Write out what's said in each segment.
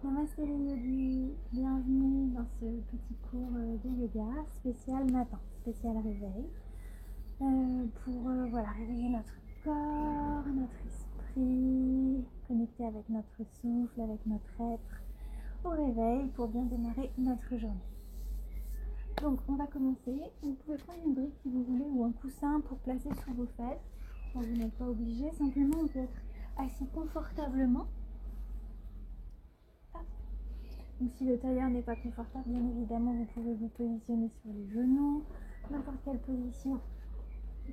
Namasté les yogis, bienvenue dans ce petit cours de yoga spécial matin, spécial réveil, pour voilà, réveiller notre corps, notre esprit, connecter avec notre souffle, avec notre être au réveil pour bien démarrer notre journée. Donc on va commencer, vous pouvez prendre une brique si vous voulez ou un coussin pour placer sous vos fesses. Bon, vous n'êtes pas obligé, simplement on peut être assis confortablement. Donc si le tailleur n'est pas confortable, bien évidemment, vous pouvez vous positionner sur les genoux, n'importe quelle position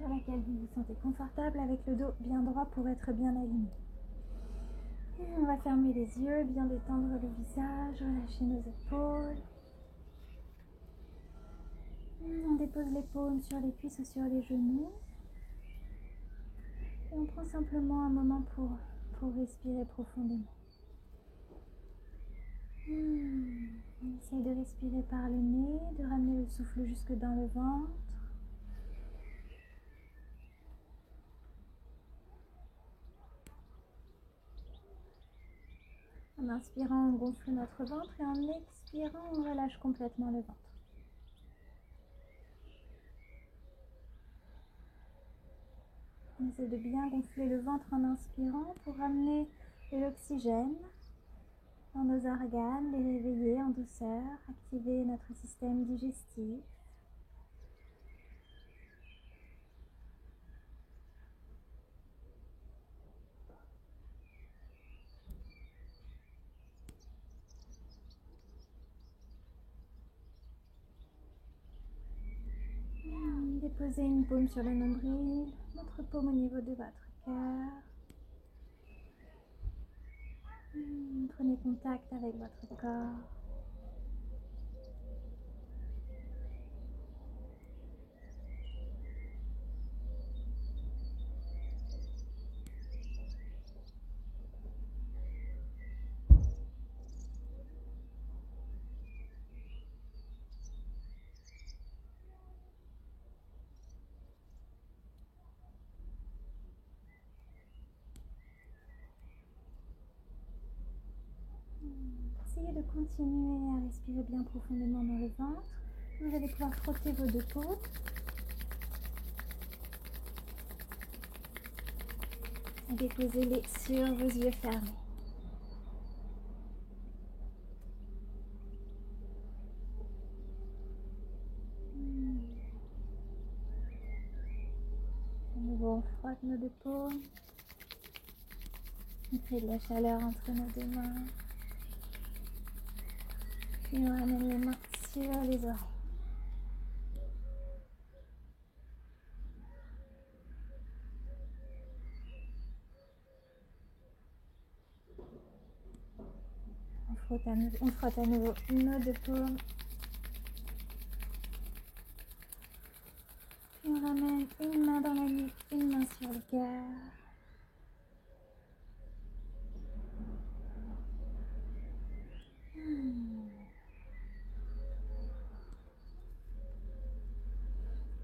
dans laquelle vous vous sentez confortable, avec le dos bien droit pour être bien aligné. Et on va fermer les yeux, bien détendre le visage, relâcher nos épaules. On dépose les paumes sur les cuisses ou sur les genoux. Et on prend simplement un moment pour respirer profondément. On essaye de respirer par le nez, de ramener le souffle jusque dans le ventre. En inspirant, on gonfle notre ventre et en expirant, on relâche complètement le ventre. On essaie de bien gonfler le ventre en inspirant pour ramener de l'oxygène dans nos organes, les réveiller en douceur, activer notre système digestif. Déposez une paume sur le nombril, l'autre paume au niveau de votre cœur. Prenez contact avec votre corps. Essayez de continuer à respirer bien profondément dans le ventre. Vous allez pouvoir frotter vos deux paumes. Et déposez-les sur vos yeux fermés. De nouveau, on frotte nos deux paumes. On crée de la chaleur entre nos deux mains. Puis on ramène les mains sur les oreilles. On frotte à nouveau nos deux paumes. Puis on ramène une main dans la nuque, une main sur le cœur.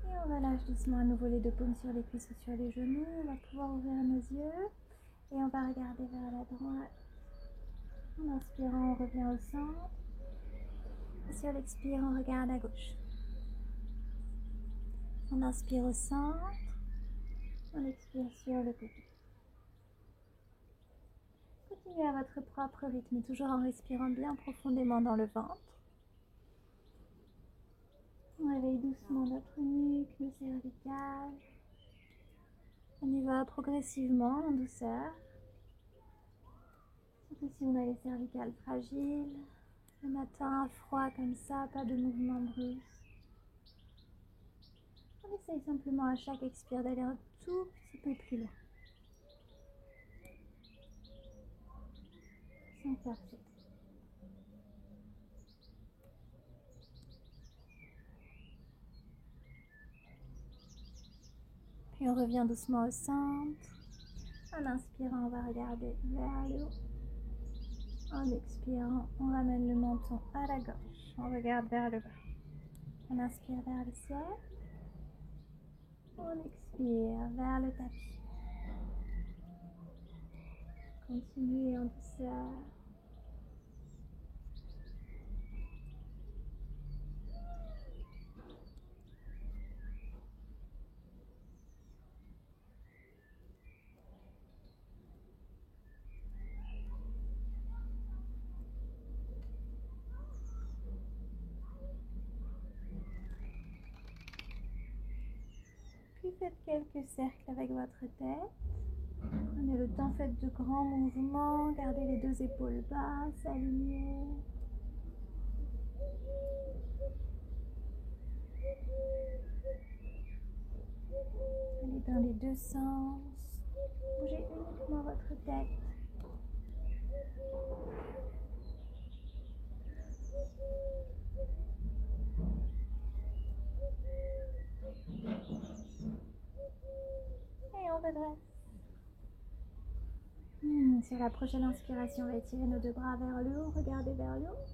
Et on relâche doucement à nouveau les deux paumes sur les cuisses ou sur les genoux. On va pouvoir ouvrir nos yeux et on va regarder vers la droite. En inspirant, on revient au centre. Et sur l'expire, on regarde à gauche. On inspire au centre. On expire sur le côté. Continuez à votre propre rythme, toujours en respirant bien profondément dans le ventre. On réveille doucement notre nuque, le cervical. On y va progressivement, en douceur. Surtout si on a les cervicales fragiles. Le matin, froid comme ça, pas de mouvement brusque. On essaye simplement à chaque expire d'aller un tout petit peu plus loin. Sans forcer. Puis on revient doucement au centre. En inspirant, on va regarder vers le haut. En expirant, on ramène le menton à la gauche. On regarde vers le bas. On inspire vers le ciel. On expire vers le tapis. Continuez en douceur. Faites quelques cercles avec votre tête. Prenez le temps, faites de grands mouvements. Gardez les deux épaules basses, alignées. Allez dans les deux sens. Bougez uniquement votre tête. Et on redresse. Sur la prochaine inspiration, on va étirer nos deux bras vers le haut. Regardez vers le haut.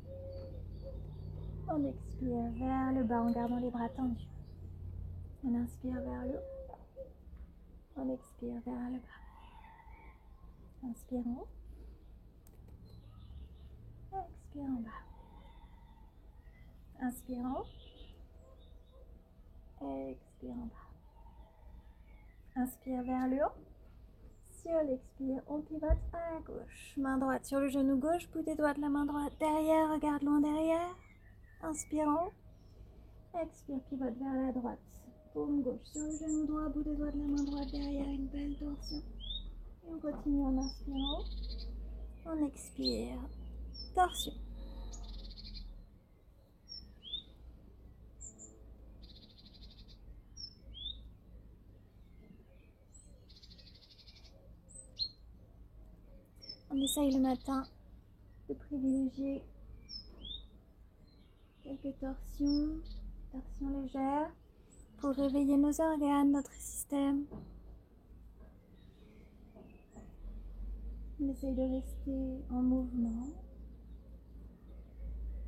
On expire vers le bas en gardant les bras tendus. On inspire vers le haut. On expire vers le bas. Inspire en haut. Expire en bas. Inspire en haut. Expire en bas. Inspire vers le haut. Sur l'expire, on pivote à gauche. Main droite sur le genou gauche, bout des doigts de la main droite derrière, regarde loin derrière. Inspire en haut. Expire, pivote vers la droite. Paume gauche sur le genou droit, bout des doigts de la main droite derrière, une belle torsion. Et on continue en inspirant. On expire, torsion. On essaye le matin de privilégier quelques torsions légères pour réveiller nos organes, notre système. On essaye de rester en mouvement,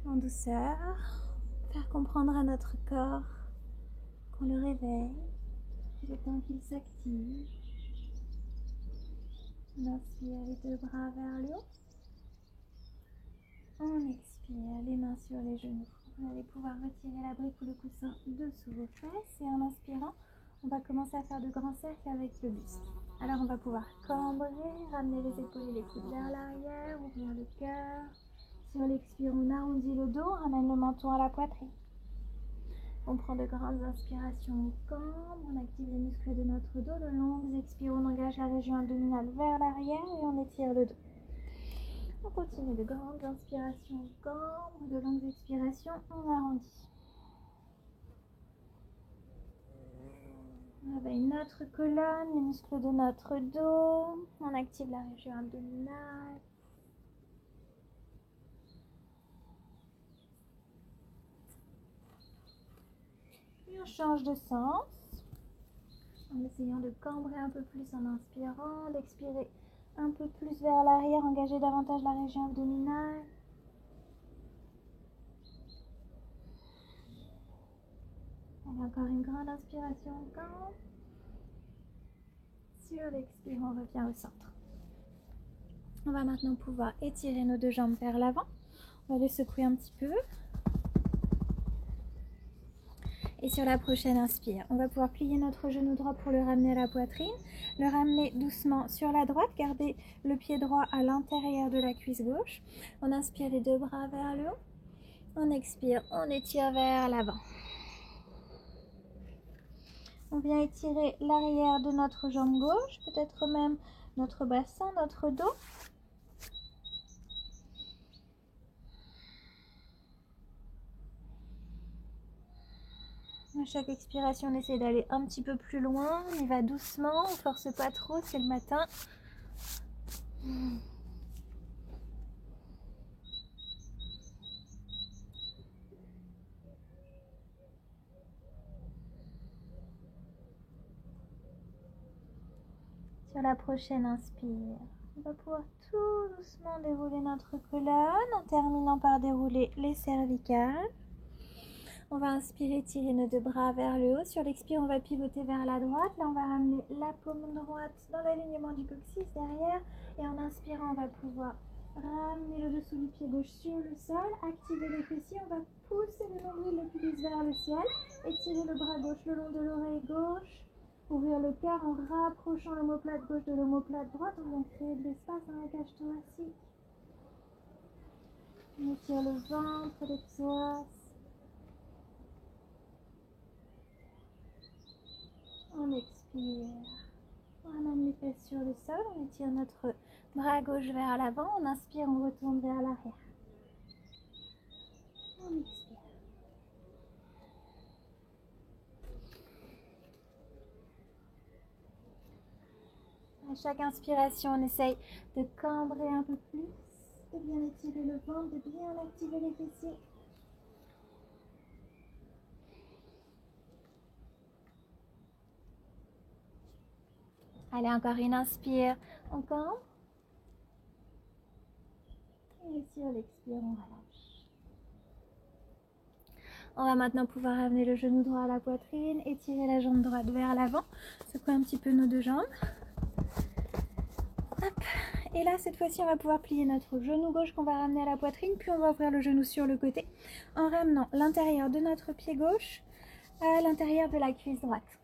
en douceur, faire comprendre à notre corps qu'on le réveille, qu'il est temps qu'il s'active. On inspire les deux bras vers le haut. On expire les mains sur les genoux. Vous allez pouvoir retirer la brique ou le coussin dessous vos fesses. Et en inspirant, on va commencer à faire de grands cercles avec le buste. Alors on va pouvoir cambrer, ramener les épaules et les coudes vers l'arrière, ouvrir le cœur. Sur l'expire, on arrondit le dos, ramène le menton à la poitrine. On prend de grandes inspirations, on cambre, on active les muscles de notre dos. De longues expires, on engage la région abdominale vers l'arrière et on étire le dos. On continue de grandes inspirations, on cambre, de longues expirations, on arrondit. On réveille notre colonne, les muscles de notre dos. On active la région abdominale. Et on change de sens. En essayant de cambrer un peu plus en inspirant, d'expirer un peu plus vers l'arrière, engager davantage la région abdominale. Allez, encore une grande inspiration, on cambre. Sur l'expire, on revient au centre. On va maintenant pouvoir étirer nos deux jambes vers l'avant. On va les secouer un petit peu. Et sur la prochaine inspire, on va pouvoir plier notre genou droit pour le ramener à la poitrine. Le ramener doucement sur la droite. Garder le pied droit à l'intérieur de la cuisse gauche. On inspire les deux bras vers le haut. On expire, on étire vers l'avant. On vient étirer l'arrière de notre jambe gauche, peut-être même notre bassin, notre dos. À chaque expiration, on essaie d'aller un petit peu plus loin. On y va doucement, on ne force pas trop, c'est le matin. Sur la prochaine inspire, on va pouvoir tout doucement dérouler notre colonne en terminant par dérouler les cervicales. On va inspirer, tirer nos deux bras vers le haut. Sur l'expire, on va pivoter vers la droite. Là, on va ramener la paume droite dans l'alignement du coccyx derrière. Et en inspirant, on va pouvoir ramener le dessous du pied gauche sur le sol. Activer les fessiers. On va pousser le nombril, le pubis vers le ciel. Étirer le bras gauche le long de l'oreille gauche. Ouvrir le cœur en rapprochant l'omoplate gauche de l'omoplate droite. On vient créer de l'espace dans la cage thoracique. On étire le ventre, les psoas. On expire. expire. On ramène les fesses sur le sol, on étire notre bras gauche vers l'avant, on inspire, on retourne vers l'arrière. On expire. À chaque inspiration, on essaye de cambrer un peu plus, de bien étirer le ventre, de bien activer les fessiers. Allez, encore une inspire, on cambre. Et sur l'expire, on relâche. On va maintenant pouvoir amener le genou droit à la poitrine, étirer la jambe droite vers l'avant, secouer un petit peu nos deux jambes. Hop. Et là, cette fois-ci, on va pouvoir plier notre genou gauche qu'on va ramener à la poitrine, puis on va ouvrir le genou sur le côté en ramenant l'intérieur de notre pied gauche à l'intérieur de la cuisse droite.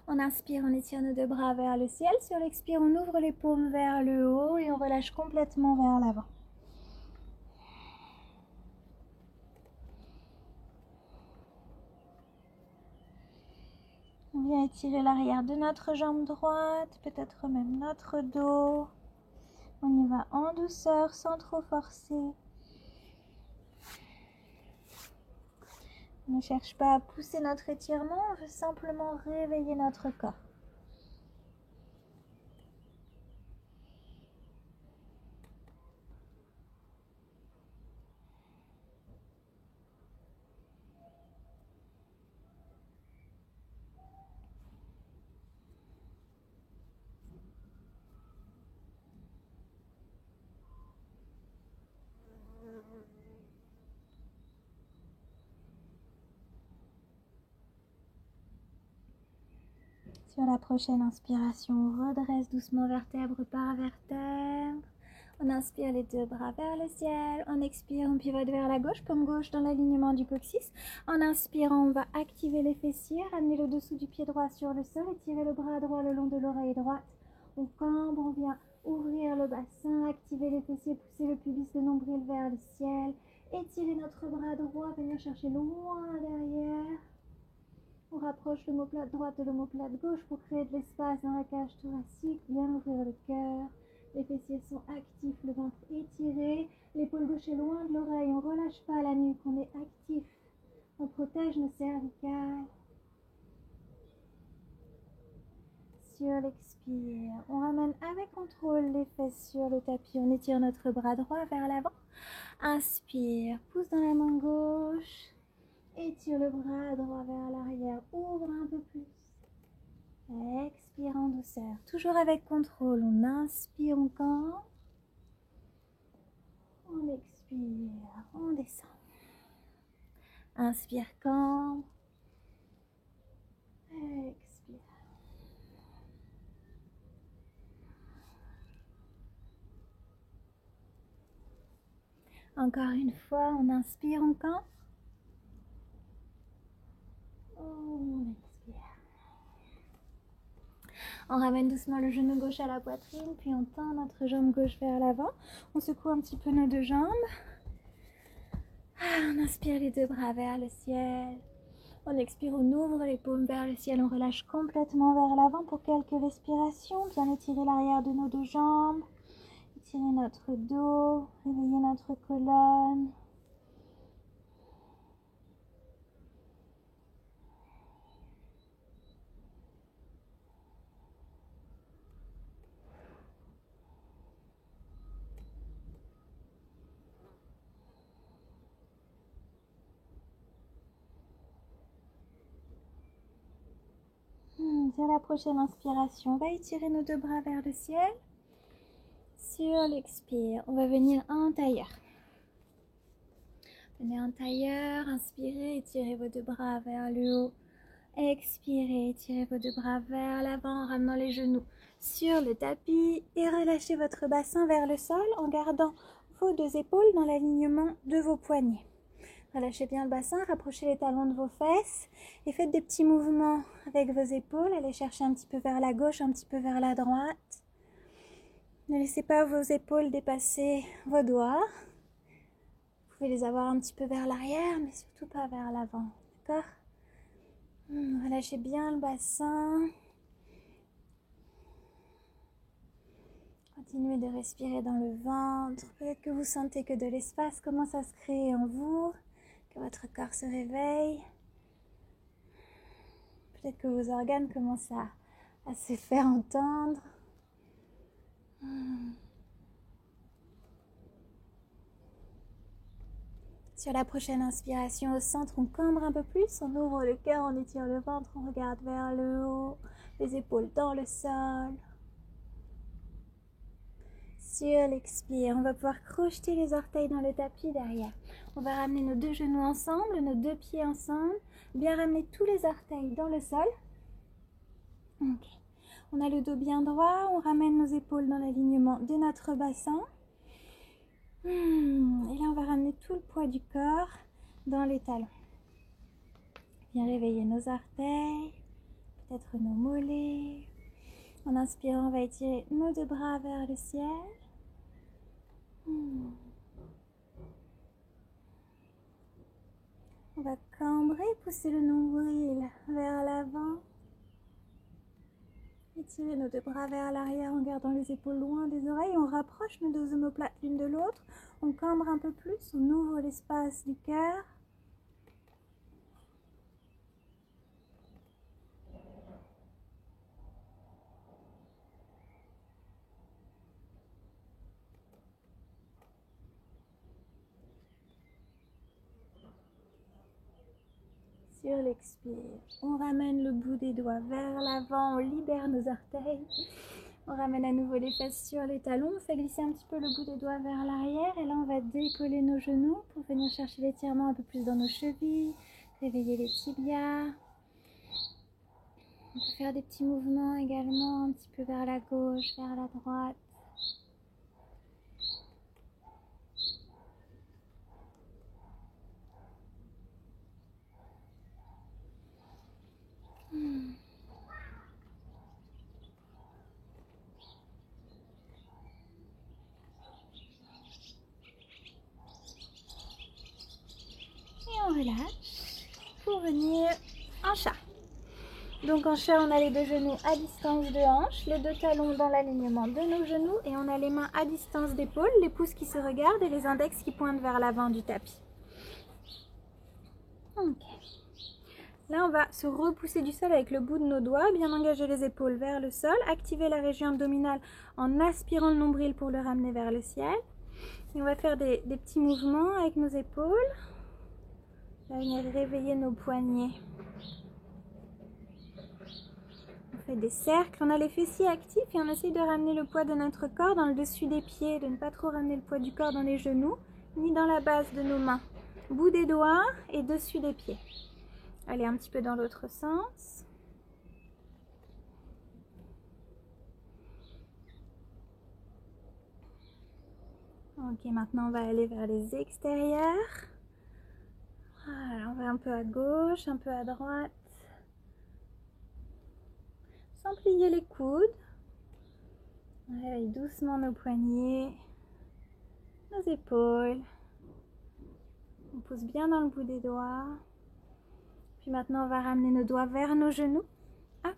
On inspire, on étire nos deux bras vers le ciel. Sur l'expire, on ouvre les paumes vers le haut et on relâche complètement vers l'avant. On vient étirer l'arrière de notre jambe droite, peut-être même notre dos. On y va en douceur, sans trop forcer. On ne cherche pas à pousser notre étirement, on veut simplement réveiller notre corps. Sur la prochaine inspiration, on redresse doucement vertèbre par vertèbre. On inspire les deux bras vers le ciel. On expire, on pivote vers la gauche, paume gauche dans l'alignement du coccyx. En inspirant, on va activer les fessiers, ramener le dessous du pied droit sur le sol et tirer le bras droit le long de l'oreille droite. On cambre, on vient ouvrir le bassin, activer les fessiers, pousser le pubis, le nombril vers le ciel. Étirer notre bras droit, venir chercher loin derrière. On rapproche l'omoplate droite de l'omoplate gauche pour créer de l'espace dans la cage thoracique, bien ouvrir le cœur. Les fessiers sont actifs, le ventre étiré, l'épaule gauche est loin de l'oreille, on ne relâche pas la nuque, on est actif. On protège nos cervicales. Sur l'expire, on ramène avec contrôle les fesses sur le tapis, on étire notre bras droit vers l'avant. Inspire, pousse dans la main gauche. Étire le bras droit vers l'arrière, ouvre un peu plus. Expire en douceur, toujours avec contrôle. On inspire, on cambre. On expire, on descend. Inspire, cambre. Expire. Encore une fois, on inspire, on cambre. On expire. On ramène doucement le genou gauche à la poitrine, puis on tend notre jambe gauche vers l'avant. On secoue un petit peu nos deux jambes. On inspire les deux bras vers le ciel. On expire, on ouvre les paumes vers le ciel. On relâche complètement vers l'avant pour quelques respirations. Bien étirer l'arrière de nos deux jambes. Étirer notre dos. Réveiller notre colonne. Sur la prochaine inspiration, on va étirer nos deux bras vers le ciel. Sur l'expire, on va venir en tailleur. Venez en tailleur, inspirez, étirez vos deux bras vers le haut. Expirez, étirez vos deux bras vers l'avant en ramenant les genoux sur le tapis et relâchez votre bassin vers le sol en gardant vos deux épaules dans l'alignement de vos poignets. Relâchez bien le bassin, rapprochez les talons de vos fesses et faites des petits mouvements avec vos épaules. Allez chercher un petit peu vers la gauche, un petit peu vers la droite. Ne laissez pas vos épaules dépasser vos doigts. Vous pouvez les avoir un petit peu vers l'arrière, mais surtout pas vers l'avant. D'accord ? Relâchez bien le bassin. Continuez de respirer dans le ventre. Peut-être que vous sentez que de l'espace commence à se créer en vous, que votre corps se réveille. Peut-être que vos organes commencent à se faire entendre. Sur la prochaine inspiration au centre, on cambre un peu plus, on ouvre le cœur, on étire le ventre, on regarde vers le haut, les épaules dans le sol. Sur l'expire, on va pouvoir crocheter les orteils dans le tapis derrière. On va ramener nos deux genoux ensemble, nos deux pieds ensemble, bien ramener tous les orteils dans le sol. Ok. On a le dos bien droit, on ramène nos épaules dans l'alignement de notre bassin. Et là, on va ramener tout le poids du corps dans les talons. Bien réveiller nos orteils, peut-être nos mollets. En inspirant, on va étirer nos deux bras vers le ciel. On va cambrer, pousser le nombril vers l'avant. Étirer nos deux bras vers l'arrière en gardant les épaules loin des oreilles. On rapproche nos deux omoplates l'une de l'autre. On cambre un peu plus, on ouvre l'espace du cœur. Sur l'expire, on ramène le bout des doigts vers l'avant, on libère nos orteils. On ramène à nouveau les fesses sur les talons, on fait glisser un petit peu le bout des doigts vers l'arrière. Et là, on va décoller nos genoux pour venir chercher l'étirement un peu plus dans nos chevilles, réveiller les tibias. On peut faire des petits mouvements également, un petit peu vers la gauche, vers la droite. Et on relâche pour venir en chat. Donc en chat, on a les deux genoux à distance de hanche, les deux talons dans l'alignement de nos genoux et on a les mains à distance d'épaule, les pouces qui se regardent et les index qui pointent vers l'avant du tapis. Ok. Là, on va se repousser du sol avec le bout de nos doigts, bien engager les épaules vers le sol, activer la région abdominale en aspirant le nombril pour le ramener vers le ciel. Et on va faire des petits mouvements avec nos épaules. On va venir réveiller nos poignets. On fait des cercles, on a les fessiers actifs et on essaye de ramener le poids de notre corps dans le dessus des pieds, de ne pas trop ramener le poids du corps dans les genoux, ni dans la base de nos mains. Bout des doigts et dessus des pieds. Allez un petit peu dans l'autre sens. Ok, maintenant on va aller vers les extérieurs. Voilà, on va un peu à gauche, un peu à droite. Sans plier les coudes. On réveille doucement nos poignets, nos épaules. On pousse bien dans le bout des doigts. Puis maintenant, on va ramener nos doigts vers nos genoux. Hop.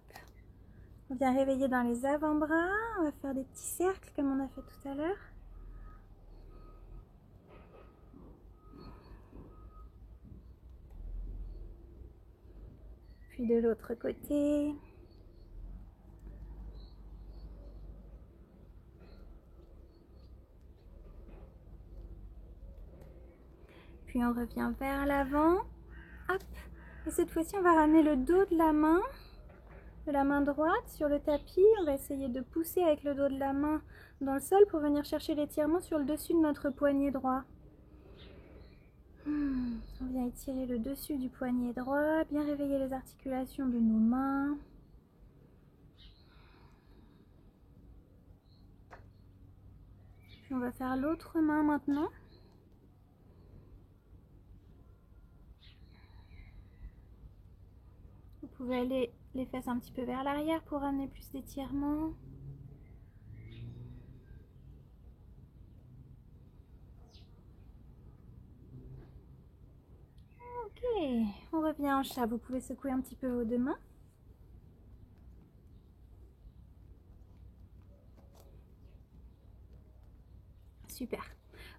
On vient réveiller dans les avant-bras. On va faire des petits cercles comme on a fait tout à l'heure. Puis de l'autre côté. Puis on revient vers l'avant. Hop. Et cette fois-ci, on va ramener le dos de la main droite sur le tapis. On va essayer de pousser avec le dos de la main dans le sol pour venir chercher l'étirement sur le dessus de notre poignet droit. On vient étirer le dessus du poignet droit, bien réveiller les articulations de nos mains. Puis on va faire l'autre main maintenant. Vous pouvez aller les fesses un petit peu vers l'arrière pour amener plus d'étirement. Ok, On revient en chat. Vous pouvez secouer un petit peu vos deux mains. Super.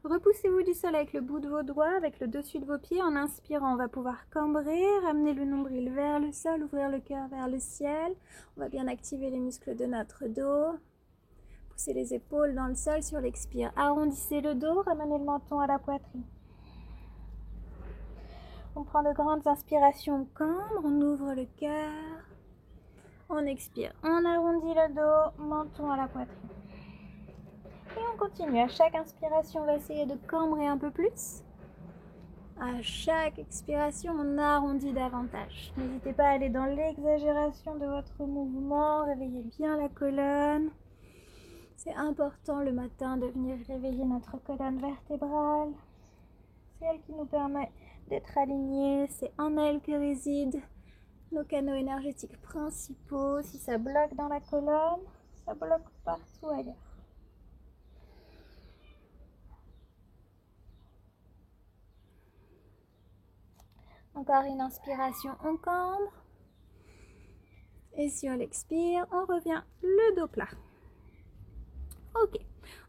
Repoussez-vous du sol avec le bout de vos doigts, avec le dessus de vos pieds. En inspirant, on va pouvoir cambrer, ramener le nombril vers le sol, ouvrir le cœur vers le ciel. On va bien activer les muscles de notre dos. Poussez les épaules dans le sol sur l'expire. Arrondissez le dos, ramenez le menton à la poitrine. On prend de grandes inspirations, on cambre, on ouvre le cœur. On expire, on arrondit le dos, menton à la poitrine. Et on continue. À chaque inspiration, on va essayer de cambrer un peu plus. À chaque expiration, on arrondit davantage. N'hésitez pas à aller dans l'exagération de votre mouvement. Réveillez bien la colonne. C'est important le matin de venir réveiller notre colonne vertébrale. C'est elle qui nous permet d'être alignés. C'est en elle que résident nos canaux énergétiques principaux. Si ça bloque dans la colonne, ça bloque partout ailleurs. Encore une inspiration, on cambre. Et sur l'expire, on revient le dos plat. Ok,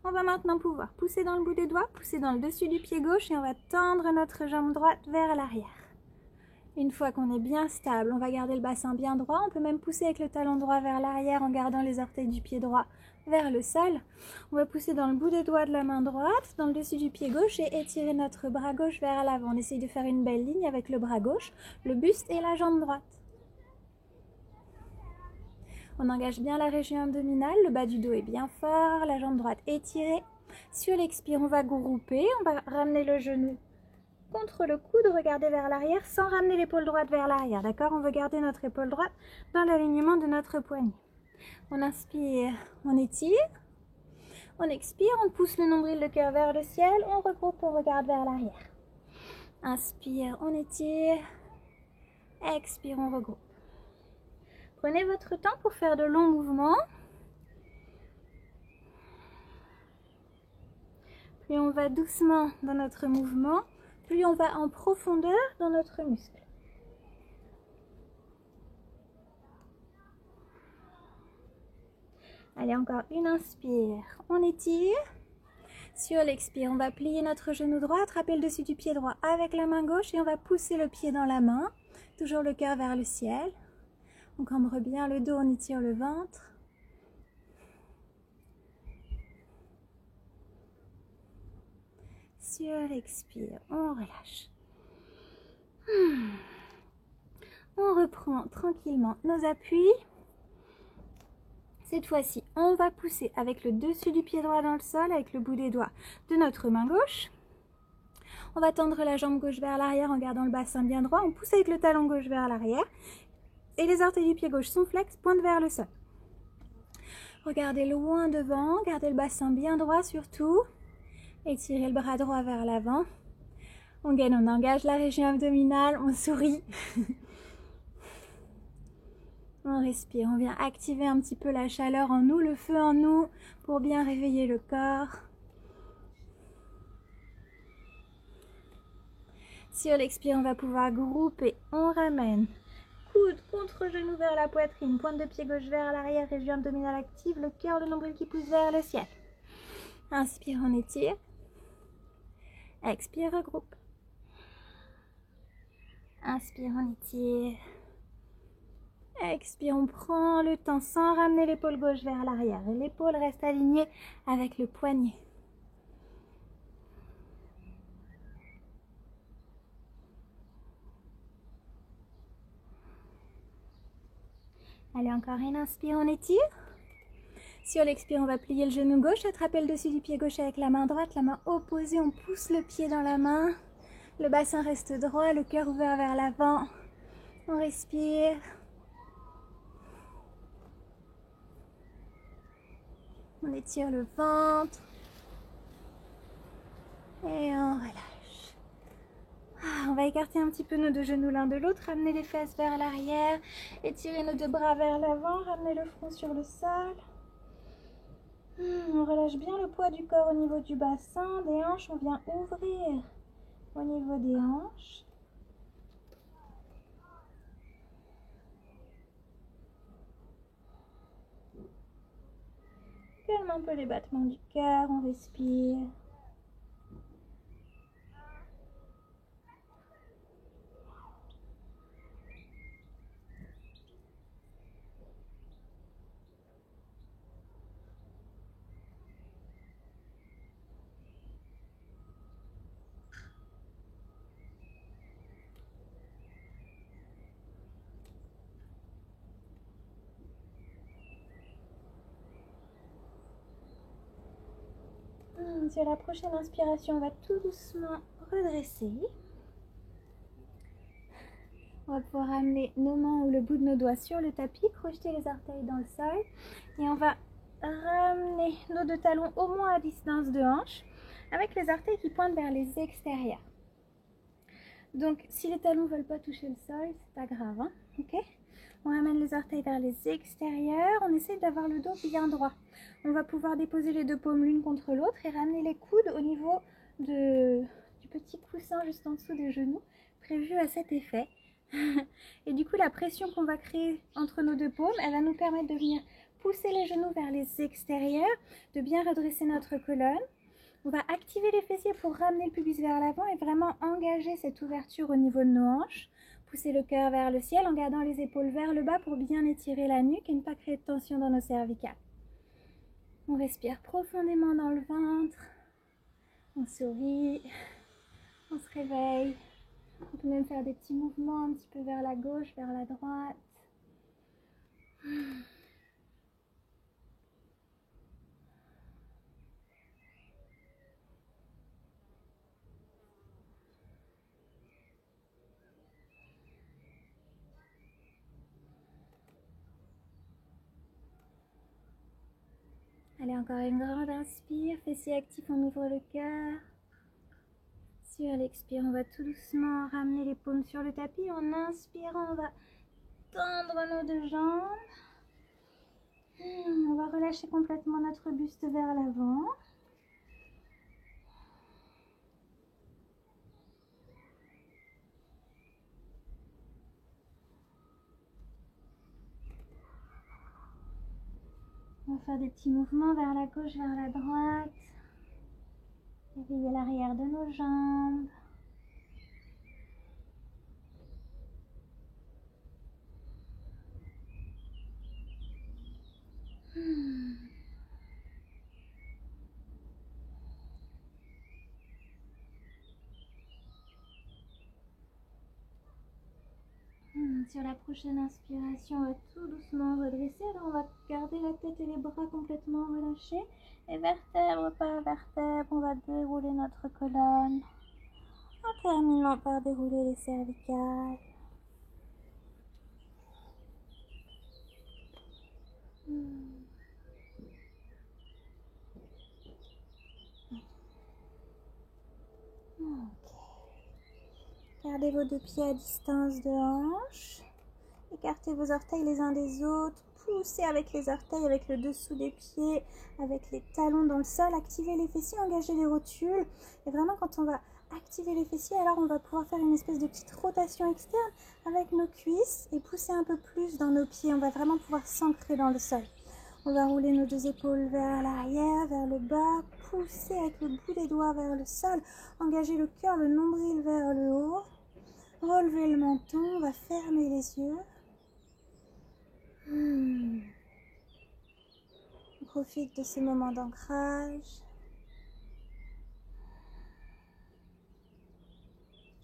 on va maintenant pouvoir pousser dans le bout des doigts, pousser dans le dessus du pied gauche et on va tendre notre jambe droite vers l'arrière. Une fois qu'on est bien stable, on va garder le bassin bien droit. On peut même pousser avec le talon droit vers l'arrière en gardant les orteils du pied droit vers le sol. On va pousser dans le bout des doigts de la main droite, dans le dessus du pied gauche et étirer notre bras gauche vers l'avant. On essaye de faire une belle ligne avec le bras gauche, le buste et la jambe droite. On engage bien la région abdominale, le bas du dos est bien fort, la jambe droite étirée. Sur l'expire, on va grouper, on va ramener le genou contre le coude, regarder vers l'arrière sans ramener l'épaule droite vers l'arrière, d'accord? On veut garder notre épaule droite dans l'alignement de notre poignet. On inspire, on étire. On expire, on pousse le nombril, le cœur vers le ciel. On regroupe, on regarde vers l'arrière. Inspire, on étire. Expire, on regroupe. Prenez votre temps pour faire de longs mouvements. Plus on va doucement dans notre mouvement, plus on va en profondeur dans notre muscle. Allez, encore une inspire, on étire. Sur l'expire, on va plier notre genou droit, attraper le dessus du pied droit avec la main gauche et on va pousser le pied dans la main. Toujours le cœur vers le ciel. On cambre bien le dos, on étire le ventre. Sur l'expire, on relâche. On reprend tranquillement nos appuis. Cette fois-ci, on va pousser avec le dessus du pied droit dans le sol, avec le bout des doigts de notre main gauche. On va tendre la jambe gauche vers l'arrière en gardant le bassin bien droit. On pousse avec le talon gauche vers l'arrière. Et les orteils du pied gauche sont flex, pointent vers le sol. Regardez loin devant, gardez le bassin bien droit surtout. Étirez le bras droit vers l'avant. On gaine, on engage la région abdominale, on sourit. On respire, on vient activer un petit peu la chaleur en nous, le feu en nous, pour bien réveiller le corps. Sur l'expire, on va pouvoir grouper, on ramène. Coude contre genou vers la poitrine, pointe de pied gauche vers l'arrière, région abdominale active, le cœur, le nombril qui pousse vers le ciel. Inspire, on étire. Expire, regroupe. Inspire, on étire. Expire, on prend le temps sans ramener l'épaule gauche vers l'arrière. Et l'épaule reste alignée avec le poignet. Allez, encore une inspire, on étire. Sur l'expire, on va plier le genou gauche, attraper le dessus du pied gauche avec la main droite, la main opposée, on pousse le pied dans la main. Le bassin reste droit, le cœur ouvert vers l'avant. On respire. On étire le ventre. Et on relâche. On va écarter un petit peu nos deux genoux l'un de l'autre, ramener les fesses vers l'arrière, étirer nos deux bras vers l'avant, ramener le front sur le sol. On relâche bien le poids du corps au niveau du bassin, des hanches, on vient ouvrir au niveau des hanches. calme un peu les battements du cœur, on respire. Sur la prochaine inspiration, on va tout doucement redresser. On va pouvoir amener nos mains ou le bout de nos doigts sur le tapis, crocheter les orteils dans le sol. Et on va ramener nos deux talons au moins à distance de hanche, avec les orteils qui pointent vers les extérieurs. Donc, si les talons ne veulent pas toucher le sol, c'est pas grave, hein, ok? On ramène les orteils vers les extérieurs. On essaie d'avoir le dos bien droit. On va pouvoir déposer les deux paumes l'une contre l'autre et ramener les coudes au niveau du petit coussin juste en dessous des genoux, prévu à cet effet. Et du coup, la pression qu'on va créer entre nos deux paumes, elle va nous permettre de venir pousser les genoux vers les extérieurs, de bien redresser notre colonne. On va activer les fessiers pour ramener le pubis vers l'avant et vraiment engager cette ouverture au niveau de nos hanches. Pousser le cœur vers le ciel en gardant les épaules vers le bas pour bien étirer la nuque et ne pas créer de tension dans nos cervicales. On respire profondément dans le ventre. On sourit. On se réveille. On peut même faire des petits mouvements un petit peu vers la gauche, vers la droite. Allez, encore une grande inspire, fessiers actifs, on ouvre le cœur. Sur l'expire, on va tout doucement ramener les paumes sur le tapis. En inspirant, on va tendre nos deux jambes. On va relâcher complètement notre buste vers l'avant. On va faire des petits mouvements vers la gauche, vers la droite. Réveiller l'arrière de nos jambes. Sur la prochaine inspiration, on va tout doucement redresser. Alors on va garder la tête et les bras complètement relâchés. Et vertèbre par vertèbre, on va dérouler notre colonne. En terminant par dérouler les cervicales. Ok. Gardez vos deux pieds à distance de hanche. Écartez vos orteils les uns des autres. Poussez avec les orteils, avec le dessous des pieds, avec les talons dans le sol. Activez les fessiers, engagez les rotules. Et vraiment, quand on va activer les fessiers, alors on va pouvoir faire une espèce de petite rotation externe avec nos cuisses et pousser un peu plus dans nos pieds. On va vraiment pouvoir s'ancrer dans le sol. On va rouler nos deux épaules vers l'arrière, vers le bas, pousser avec le bout des doigts vers le sol, engager le cœur, le nombril vers le haut, relever le menton, on va fermer les yeux. On profite de ces moments d'ancrage.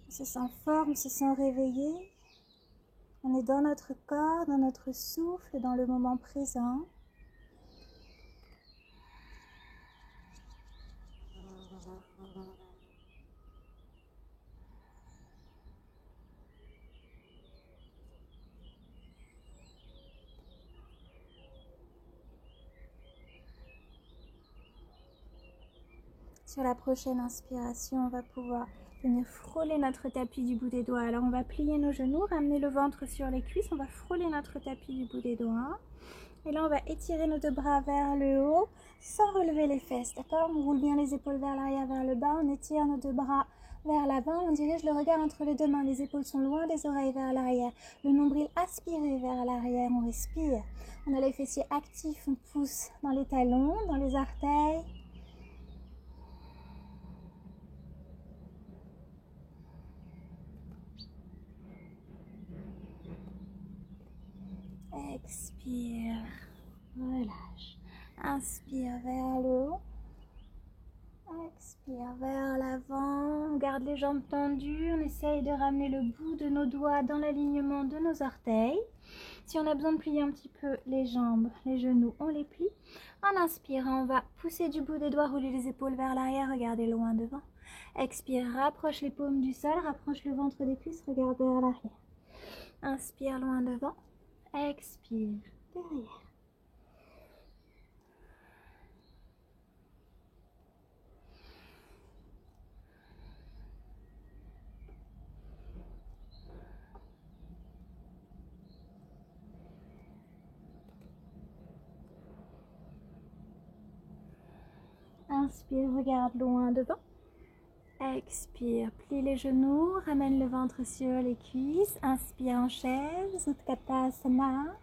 On se sent fort, on se sent réveillé. On est dans notre corps, dans notre souffle, dans le moment présent. Sur la prochaine inspiration, on va pouvoir venir frôler notre tapis du bout des doigts. Alors on va plier nos genoux, ramener le ventre sur les cuisses, on va frôler notre tapis du bout des doigts. Et là on va étirer nos deux bras vers le haut, sans relever les fesses, d'accord? On roule bien les épaules vers l'arrière, vers le bas, on étire nos deux bras vers l'avant, on dirige le regard entre les deux mains, les épaules sont loin des oreilles vers l'arrière, le nombril aspiré vers l'arrière, on respire. On a les fessiers actifs, on pousse dans les talons, dans les orteils. Expire, relâche. Inspire vers le haut. Expire vers l'avant. On garde les jambes tendues. On essaye de ramener le bout de nos doigts dans l'alignement de nos orteils. Si on a besoin de plier un petit peu les jambes, les genoux, on les plie. En inspirant, on va pousser du bout des doigts, rouler les épaules vers l'arrière, regarder loin devant. Expire, rapproche les paumes du sol, rapproche le ventre des cuisses, regarde vers l'arrière. Inspire loin devant. Expire derrière. Inspire, regarde loin devant. Expire, plie les genoux, ramène le ventre sur les cuisses. Inspire en chaise, Utkatasana.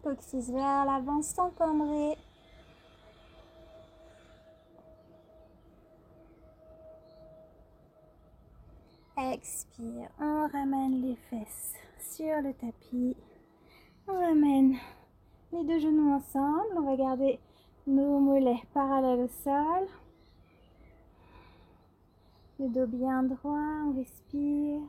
Coccyx vers l'avant sans cambrer. Expire, on ramène les fesses sur le tapis. On ramène les deux genoux ensemble. On va garder nos mollets parallèles au sol. Le dos bien droit, on respire.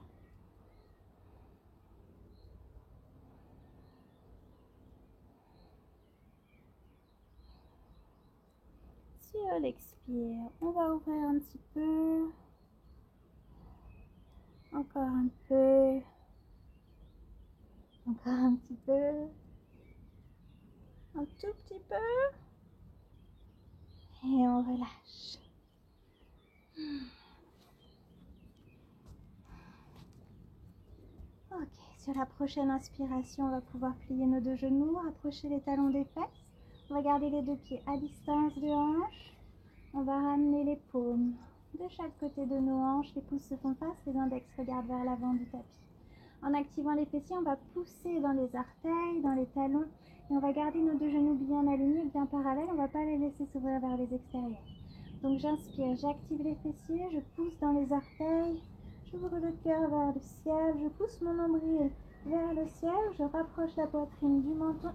Sur l'expire, on va ouvrir un petit peu. Encore un peu. Encore un petit peu. Un tout petit peu. Et on relâche. Ok, sur la prochaine inspiration, on va pouvoir plier nos deux genoux, rapprocher les talons des fesses. On va garder les deux pieds à distance de hanche. On va ramener les paumes de chaque côté de nos hanches. Les pouces se font face, les index regardent vers l'avant du tapis. En activant les fessiers, on va pousser dans les orteils, dans les talons. Et on va garder nos deux genoux bien alignés, bien parallèles. On ne va pas les laisser s'ouvrir vers les extérieurs. Donc j'inspire, j'active les fessiers, je pousse dans les orteils. J'ouvre le cœur vers le ciel, je pousse mon nombril vers le ciel, je rapproche la poitrine du menton.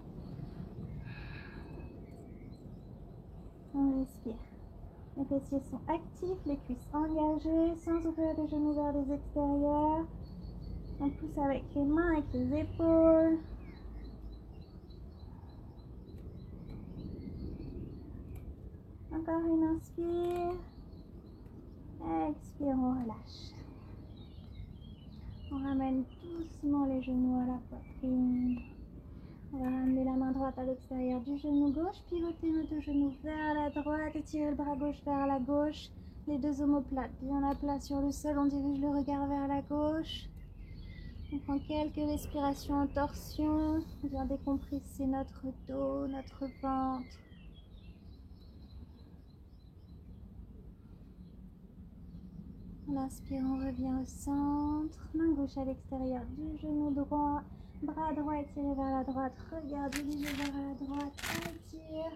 On respire. Les fessiers sont actifs, les cuisses engagées, sans ouvrir les genoux vers les extérieurs. On pousse avec les mains, avec les épaules. Encore une inspire. Expire, on relâche. On ramène doucement les genoux à la poitrine. On va ramener la main droite à l'extérieur du genou gauche, pivoter nos deux genoux vers la droite, étirer le bras gauche vers la gauche. Les deux omoplates bien à plat sur le sol, on dirige le regard vers la gauche. On prend quelques respirations en torsion, on vient décompresser notre dos, notre ventre. On inspire, on revient au centre, main gauche à l'extérieur du genou droit, bras droit étiré vers la droite, regard dirigé vers la droite, étire.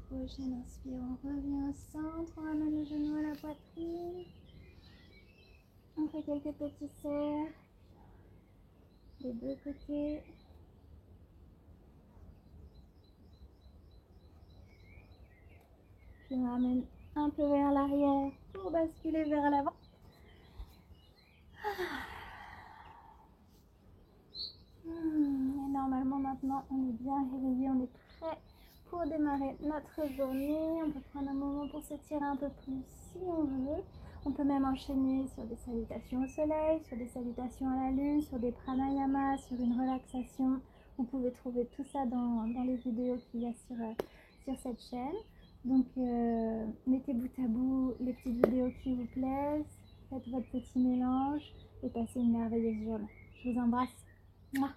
Prochaine inspire, on revient au centre, on ramène le genou à la poitrine. On fait quelques petits cercles des deux côtés. Puis on ramène un peu vers l'arrière pour basculer vers l'avant. Et normalement maintenant on est bien réveillé, on est prêt pour démarrer notre journée. On peut prendre un moment pour s'étirer un peu plus si on veut. On peut même enchaîner sur des salutations au soleil, sur des salutations à la lune, sur des pranayamas, sur une relaxation. Vous pouvez trouver tout ça dans les vidéos qu'il y a sur cette chaîne. Donc mettez bout à bout les petites vidéos qui vous plaisent, faites votre petit mélange et passez une merveilleuse journée. Je vous embrasse. Mouah.